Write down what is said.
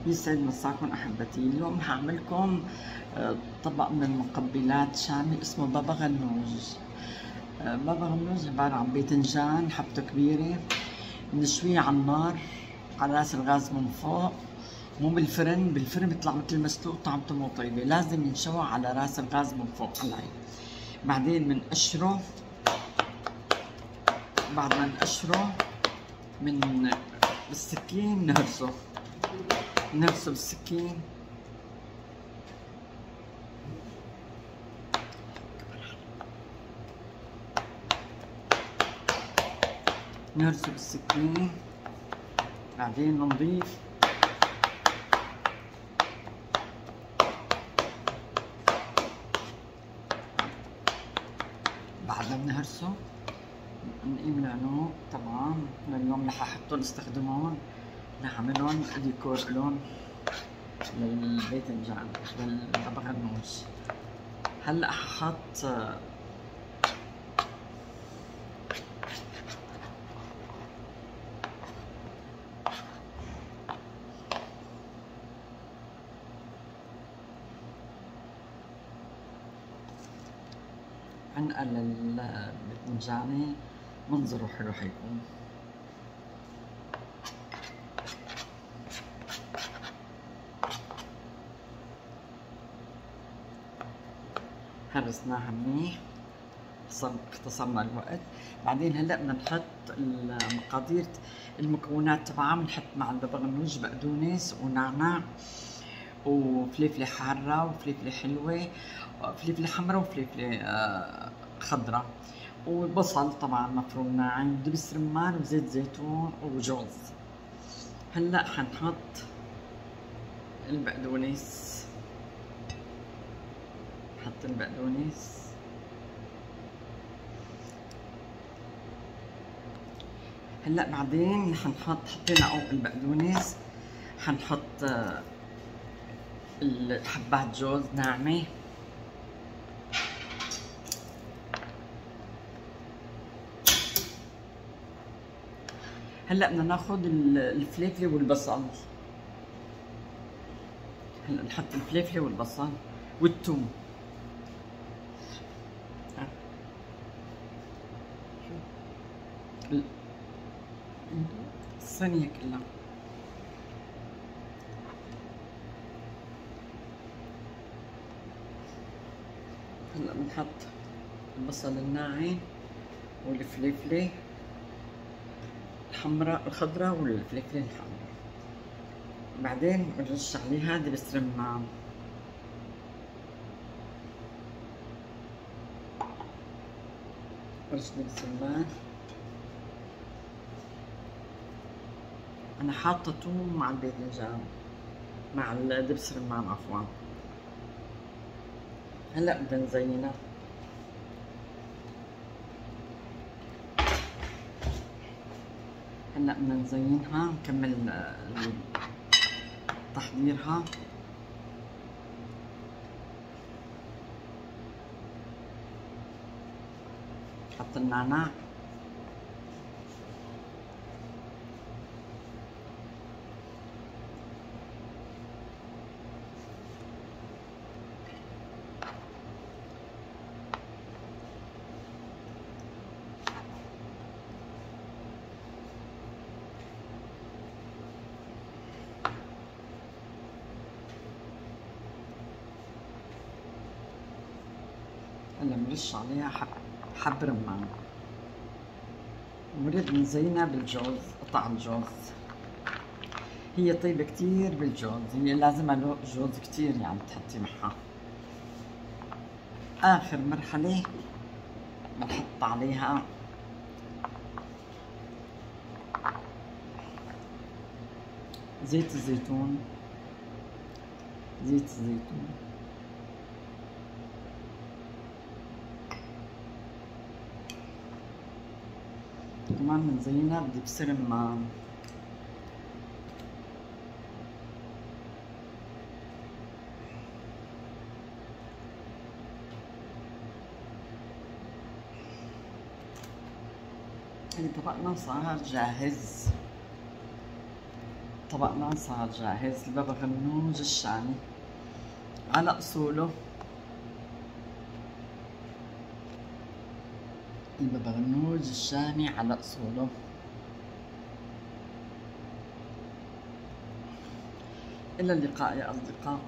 يسعد مساكم أحبتي. اليوم هعملكم طبق من المقبلات شامي اسمه بابا غنوج. بابا غنوج عبارة عن باذنجان حبته كبيرة، بنشويه على النار على راس الغاز من فوق، مو بالفرن. بالفرن بيطلع مثل المسلوق طعمته مو طيبة، لازم ينشوى على راس الغاز من فوق على. بعدين بنقشره، بعد ما نقشره من بالسكين نهرسه بالسكين. نهرسه بالسكين، بعدين نضيف بعد ما بنهرسه نقيم العنق. طبعا لليوم اللي ححطهم استخدمهم لعملهم ديكور لون للباذنجان للبابا غنوج. هلا ححط عنقة للباذنجاني، منظره حلو حيكون. هرسناها منيح، اختصرنا الوقت. بعدين هلا بدنا نحط المقادير، المكونات تبعها. بنحط مع البابا غنوج بقدونس ونعناع وفلفله حاره وفلفله حلوه، فلفله حمراء وفلفله خضراء، وبصل طبعا مفروم ناعم، ودبس رمان وزيت زيتون وجوز. هلا حنحط البقدونس، نحط البقدونس. هلا بعدين حطينا البقدونس، حنحط حبات جوز ناعمه. هلا بدنا ناخذ الفلفله والبصل. هلا نحط الفلفله والبصل والثوم. الصينيه كلها. هلا بنحط البصل الناعم والفلفله الحمراء الخضراء والفلفله الحمراء. بعدين بنرش عليها دبس رمان، رش دبس رمان. انا حاطه ثوم مع الباذنجان، مع الدبس رمان عفوا. هلا بدنا نزينها. هلا بدنا نزينها، نكمل تحضيرها. حط النعناع، هلا بنرش عليها حب رمان، ونريد نزينها بالجوز، قطع الجوز. هي طيبة كتير بالجوز، هي لازمها جوز كتير يعني تحطي معها. آخر مرحلة بنحط عليها زيت الزيتون. كمان بنزينها بدبس رمان. طبقنا صار جاهز. طبقنا صار جاهز. البابا غنوج الشامي على اصوله. البابا غنوج الشامي على اصوله. الى اللقاء يا اصدقاء.